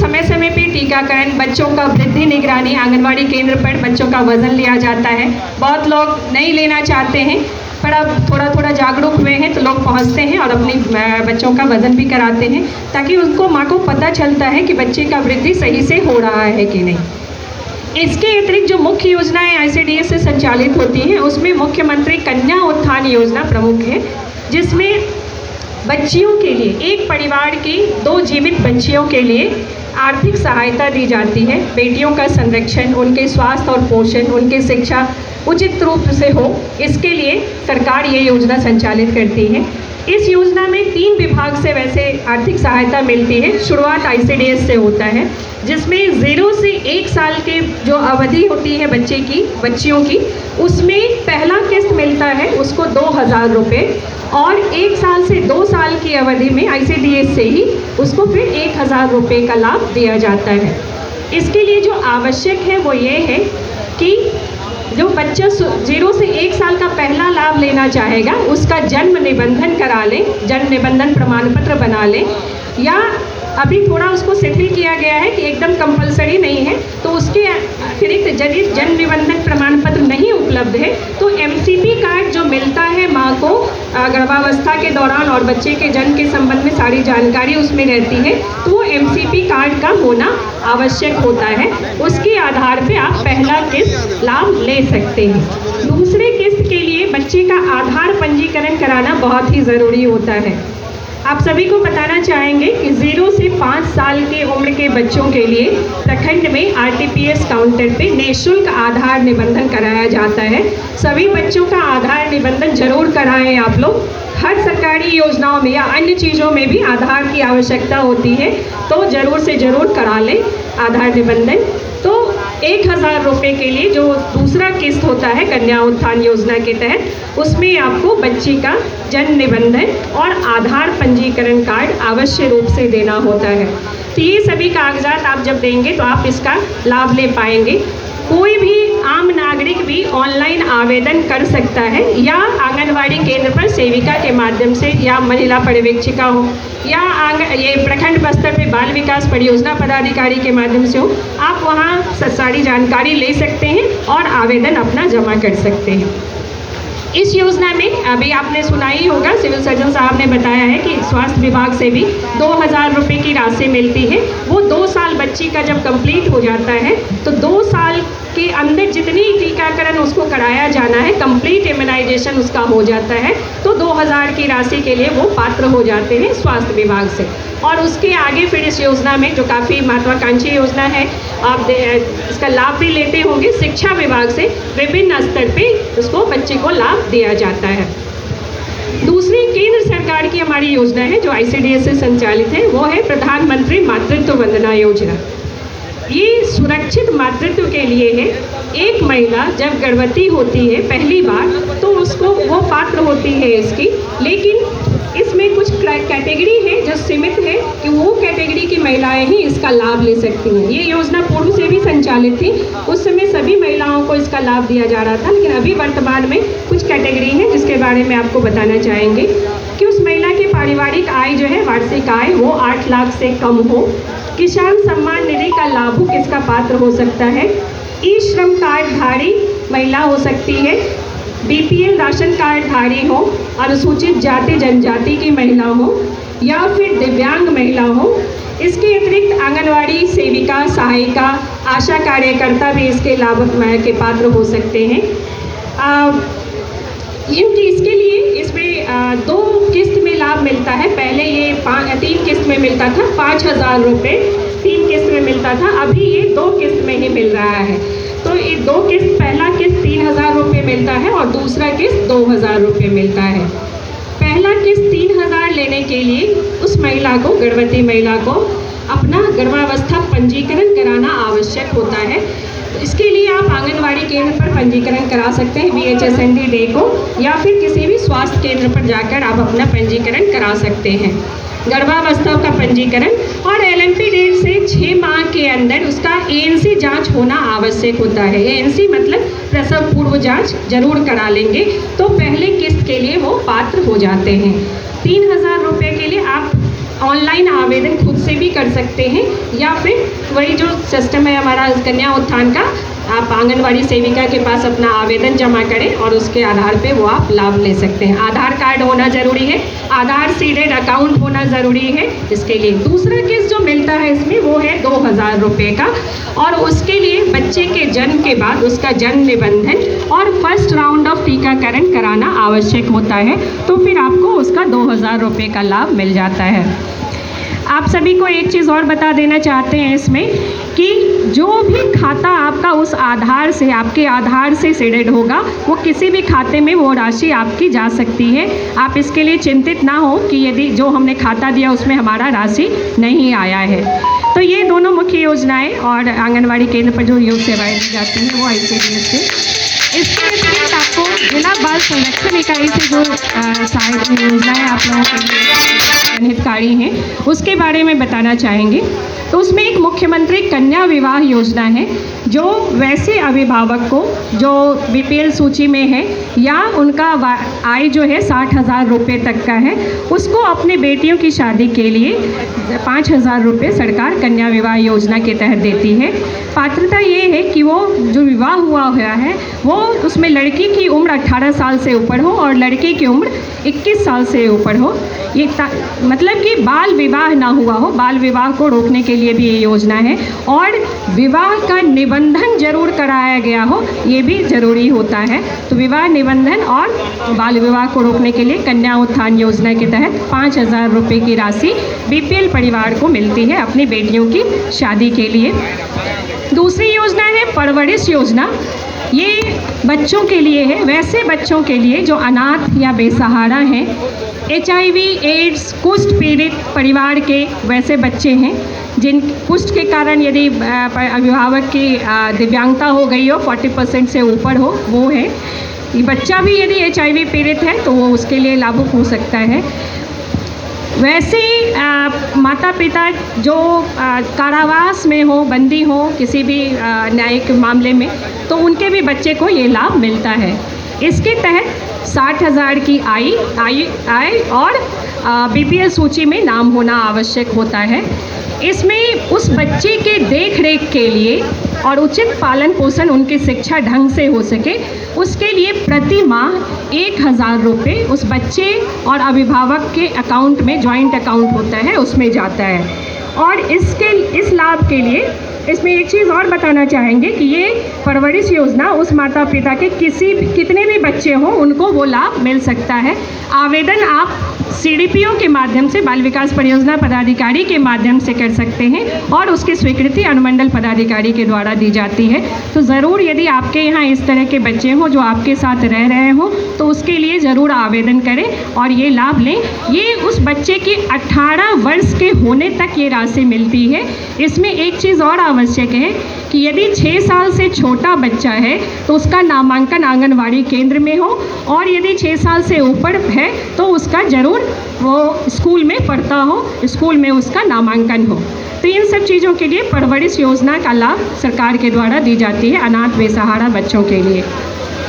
समय समय पे टीकाकरण, बच्चों का वृद्धि निगरानी, आंगनवाड़ी केंद्र पर बच्चों का वजन लिया जाता है। बहुत लोग नहीं लेना चाहते हैं, पर अब थोड़ा थोड़ा जागरूक हुए हैं तो लोग पहुंचते हैं और अपने बच्चों का वजन भी कराते हैं, ताकि उनको माँ को पता चलता है कि बच्चे का वृद्धि सही से हो रहा है कि नहीं। इसके अतिरिक्त जो मुख्य योजनाएं ICDS से संचालित होती हैं, उसमें मुख्यमंत्री कन्या उत्थान योजना प्रमुख है, जिसमें बच्चियों के लिए, एक परिवार की 2 जीवित बच्चियों के लिए आर्थिक सहायता दी जाती है। बेटियों का संरक्षण, उनके स्वास्थ्य और पोषण, उनकी शिक्षा उचित रूप से हो, इसके लिए सरकार ये योजना संचालित करती है। इस योजना में 3 विभाग से वैसे आर्थिक सहायता मिलती है। शुरुआत ICDS से होता है, जिसमें 0 से 1 साल के जो अवधि होती है बच्चियों की, उसमें पहला किस्त मिलता है उसको 2000 रुपये, और 1 साल से 2 साल की अवधि में ICDS से ही उसको फिर 1000 रुपये का लाभ दिया जाता है। इसके लिए जो आवश्यक है वो ये है कि जो बच्चा 0 से 1 साल का पहला लाभ लेना चाहेगा, उसका जन्म निबंधन करा लें, जन्म निबंधन प्रमाण पत्र बना लें, या अभी थोड़ा उसको शिथिल किया गया है कि एकदम कंपलसरी नहीं है, तो उसके अतिरिक्त यदि जन्म निबंधन प्रमाण पत्र नहीं उपलब्ध है तो MCP कार्ड जो मिलता है माँ को गर्भावस्था के दौरान और बच्चे के जन्म के संबंध में सारी जानकारी उसमें रहती है, तो वो MCP कार्ड का होना आवश्यक होता है। उसके आधार पे आप पहला किस्त लाभ ले सकते हैं। दूसरे किस्त के लिए बच्चे का आधार पंजीकरण कराना बहुत ही ज़रूरी होता है। आप सभी को बताना चाहेंगे कि 0 से 5 साल के उम्र के बच्चों के लिए प्रखंड में RTPS काउंटर पे निःशुल्क आधार निबंधन कराया जाता है। सभी बच्चों का आधार निबंधन जरूर कराएं आप लोग। हर सरकारी योजनाओं में या अन्य चीज़ों में भी आधार की आवश्यकता होती है, तो ज़रूर से ज़रूर करा लें आधार निबंधन। तो 1000 रुपये के लिए जो दूसरा किस्त होता है कन्या उत्थान योजना के तहत, उसमें आपको बच्ची का जन्म निबंधन और आधार पंजीकरण कार्ड अवश्य रूप से देना होता है। तो ये सभी कागजात आप जब देंगे तो आप इसका लाभ ले पाएंगे। कोई भी आम नागरिक भी ऑनलाइन आवेदन कर सकता है, या आंगनवाड़ी केंद्र पर सेविका के माध्यम से, या महिला पर्यवेक्षिका हो, या ये प्रखंड स्तर पे बाल विकास परियोजना पदाधिकारी के माध्यम से हो, आप वहाँ सारी जानकारी ले सकते हैं और आवेदन अपना जमा कर सकते हैं। इस योजना में अभी आपने सुना ही होगा, सिविल सर्जन साहब ने बताया है कि स्वास्थ्य विभाग से भी 2000 रुपये की राशि मिलती है। वो 2 साल बच्ची का जब कंप्लीट हो जाता है तो 2 साल के अंदर जितनी टीकाकरण उसको कराया जाना है, कंप्लीट इम्यूनाइजेशन उसका हो जाता है, तो 2000 की राशि के लिए वो पात्र हो जाते हैं स्वास्थ्य विभाग से। और उसके आगे फिर इस योजना में जो काफ़ी महत्वाकांक्षी योजना है, आप इसका लाभ भी लेते होंगे, शिक्षा विभाग से विभिन्न स्तर पे उसको बच्चे को लाभ दिया जाता है। दूसरी केंद्र सरकार की हमारी योजना है जो ICDS से संचालित है, वो है प्रधानमंत्री मातृत्व वंदना योजना। ये सुरक्षित मातृत्व के लिए है। एक महिला जब गर्भवती होती है पहली बार, तो उसको वो पात्र होती है इसकी, लेकिन इसमें कुछ कैटेगरी है जो सीमित है कि वो कैटेगरी की महिलाएं ही इसका लाभ ले सकती हैं। ये योजना पूर्व से भी संचालित थी, उस समय सभी महिलाओं को इसका लाभ दिया जा रहा था, लेकिन अभी वर्तमान में कुछ कैटेगरी है जिसके बारे में आपको बताना चाहेंगे कि उस महिला की पारिवारिक आय जो है, वार्षिक आय, वो 8 लाख से कम हो। किसान सम्मान निधि का लाभुक इसका पात्र हो सकता है। ई श्रम कार्ड धारी महिला हो सकती है। BPL राशन कार्ड धारी हो, अनुसूचित जाति जनजाति की महिला हो, या फिर दिव्यांग महिला हो। इसके अतिरिक्त आंगनवाड़ी सेविका, सहायिका, आशा कार्यकर्ता भी इसके लाभ के पात्र हो सकते हैं। इसके लिए इसमें 2 किस्त में लाभ मिलता है। पहले ये 3 किस्त में मिलता था 5000 रुपये, 3 किस्त में मिलता था, अभी ये 2 किस्त में ही मिल रहा है। तो ये 2 किस्त, पहला किस्त 3000 रुपये मिलता है और दूसरा किस्त 2000 रुपये मिलता है। पहला किस्त 3000 लेने के लिए उस महिला को, गर्भवती महिला को, अपना गर्भावस्था पंजीकरण कराना आवश्यक होता है। इसके लिए आप आंगनवाड़ी केंद्र पर पंजीकरण करा सकते हैं, BHSND डे को, या फिर किसी भी स्वास्थ्य केंद्र पर जाकर आप अपना पंजीकरण करा सकते हैं। गर्भावस्था का पंजीकरण, और LMP डेट से 6 माह के अंदर उसका ANC जांच होना आवश्यक होता है। ANC मतलब प्रसव पूर्व जांच जरूर करा लेंगे तो पहले किस्त के लिए वो पात्र हो जाते हैं। 3000 रुपये के लिए आप ऑनलाइन आवेदन खुद से भी कर सकते हैं, या फिर वही जो सिस्टम है हमारा कन्या उत्थान का, आप आंगनवाड़ी सेविका के पास अपना आवेदन जमा करें और उसके आधार पे वो आप लाभ ले सकते हैं। आधार कार्ड होना ज़रूरी है, आधार सीडेड अकाउंट होना ज़रूरी है इसके लिए। दूसरा किस्त जो मिलता है इसमें वो है 2000 रुपये का, और उसके लिए बच्चे के जन्म के बाद उसका जन्म निबंधन और फर्स्ट राउंड ऑफ टीकाकरण कराना आवश्यक होता है, तो फिर आपको उसका 2000 रुपये का लाभ मिल जाता है। आप सभी को एक चीज़ और बता देना चाहते हैं इसमें कि जो भी खाता आपका उस आधार से, आपके आधार से सीडेड होगा, वो किसी भी खाते में वो राशि आपकी जा सकती है। आप इसके लिए चिंतित ना हो कि यदि जो हमने खाता दिया उसमें हमारा राशि नहीं आया है। तो ये दोनों मुख्य योजनाएं और आंगनवाड़ी केंद्र पर जो योग सेवाएं दी जाती हैं वो ICDS से। इसके अतिरिक्त आपको जिला बाल संरक्षण इकाई से जो सहायता योजनाएं आप लोगों के लिए हितकारी हैं उसके बारे में बताना चाहेंगे। तो उसमें एक मुख्यमंत्री कन्या विवाह योजना है, जो वैसे अभिभावक को जो BPL सूची में है या उनका आय जो है 60,000 रुपये तक का है, उसको अपने बेटियों की शादी के लिए 5,000 रुपये सरकार कन्या विवाह योजना के तहत देती है। पात्रता ये है कि वो जो विवाह हुआ है वो उसमें लड़की की उम्र 18 साल से ऊपर हो और लड़के की उम्र 21 साल से ऊपर हो। ये मतलब कि बाल विवाह ना हुआ हो, बाल विवाह को रोकने के लिए भी ये योजना है। और विवाह का निबंधन जरूर कराया गया हो, ये भी ज़रूरी होता है। तो विवाह निबंधन और बाल विवाह को रोकने के लिए कन्या उत्थान योजना के तहत 5,000 रुपये की राशि BPL परिवार को मिलती है अपनी बेटियों की शादी के लिए। दूसरी योजना है परवरिश योजना। ये बच्चों के लिए है, वैसे बच्चों के लिए जो अनाथ या बेसहारा हैं, HIV एड्स कुष्ठ पीड़ित परिवार के वैसे बच्चे हैं जिन कुष्ठ के कारण यदि अभिभावक की दिव्यांगता हो गई हो, 40% से ऊपर हो, वो है। ये बच्चा भी यदि HIV पीड़ित है तो वो उसके लिए लाभुक हो सकता है। वैसे माता पिता जो कारावास में हो, बंदी हो किसी भी न्यायिक मामले में, तो उनके भी बच्चे को ये लाभ मिलता है। इसके तहत 60,000 की आय और BPL सूची में नाम होना आवश्यक होता है। इसमें उस बच्चे के देख रेख के लिए और उचित पालन पोषण, उनकी शिक्षा ढंग से हो सके, उसके लिए प्रति माह 1,000 रुपये उस बच्चे और अभिभावक के अकाउंट में, जॉइंट अकाउंट होता है, उसमें जाता है। और इस लाभ के लिए इसमें एक चीज़ और बताना चाहेंगे कि ये परवरिश योजना उस माता पिता के कितने भी बच्चे हों उनको वो लाभ मिल सकता है। आवेदन आप CDPO के माध्यम से, बाल विकास परियोजना पदाधिकारी के माध्यम से कर सकते हैं और उसकी स्वीकृति अनुमंडल पदाधिकारी के द्वारा दी जाती है। तो ज़रूर यदि आपके यहाँ इस तरह के बच्चे हों जो आपके साथ रह रहे हों तो उसके लिए ज़रूर आवेदन करें और ये लाभ लें। ये उस बच्चे के 18 वर्ष के होने तक ये राशि मिलती है। इसमें एक चीज़ और आवश्यक है कि यदि 6 साल से छोटा बच्चा है तो उसका नामांकन आंगनवाड़ी केंद्र में हो, और यदि 6 साल से ऊपर है तो उसका ज़रूर वो स्कूल में पढ़ता हो, स्कूल में उसका नामांकन हो। तो इन सब चीज़ों के लिए परवरिश योजना का लाभ सरकार के द्वारा दी जाती है अनाथ बेसहारा बच्चों के लिए।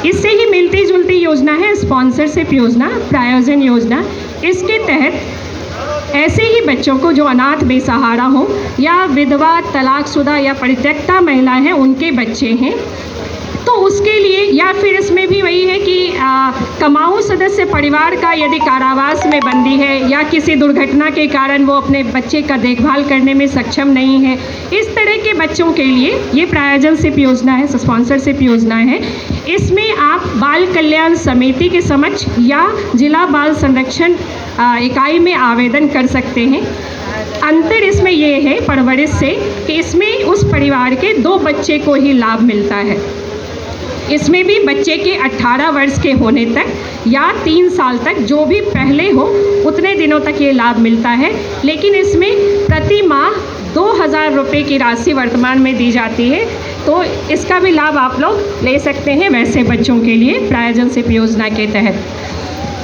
इससे ही मिलती जुलती योजना है स्पॉन्सरशिप योजना, प्रायोजन योजना। इसके तहत ऐसे ही बच्चों को जो अनाथ बेसहारा हो या विधवा, तलाकशुदा या परित्यक्ता महिला हैं, उनके बच्चे हैं, तो उसके लिए, या फिर इसमें भी वही है कि कमाऊ सदस्य परिवार का यदि कारावास में बंदी है या किसी दुर्घटना के कारण वो अपने बच्चे का देखभाल करने में सक्षम नहीं है, इस तरह के बच्चों के लिए ये प्रायोजनशिप योजना है, स्पॉन्सरशिप योजना है। इसमें आप बाल कल्याण समिति के समक्ष या जिला बाल संरक्षण इकाई में आवेदन कर सकते हैं। अंतर इसमें ये है परवरिश से कि इसमें उस परिवार के 2 बच्चे को ही लाभ मिलता है। इसमें भी बच्चे के 18 वर्ष के होने तक या 3 साल तक, जो भी पहले हो उतने दिनों तक ये लाभ मिलता है। लेकिन इसमें प्रति माह 2,000 रुपये की राशि वर्तमान में दी जाती है, तो इसका भी लाभ आप लोग ले सकते हैं वैसे बच्चों के लिए प्रायोजनशिप योजना के तहत।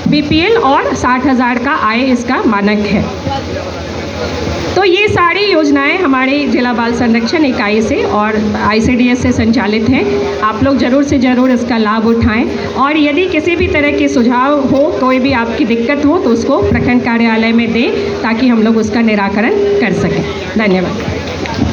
BPL और 60,000 का आय इसका मानक है। तो ये सारी योजनाएं हमारी जिला बाल संरक्षण इकाई से और ICDS से संचालित हैं। आप लोग ज़रूर से ज़रूर इसका लाभ उठाएं और यदि किसी भी तरह के सुझाव हो, कोई भी आपकी दिक्कत हो तो उसको प्रखंड कार्यालय में दें ताकि हम लोग उसका निराकरण कर सकें। धन्यवाद।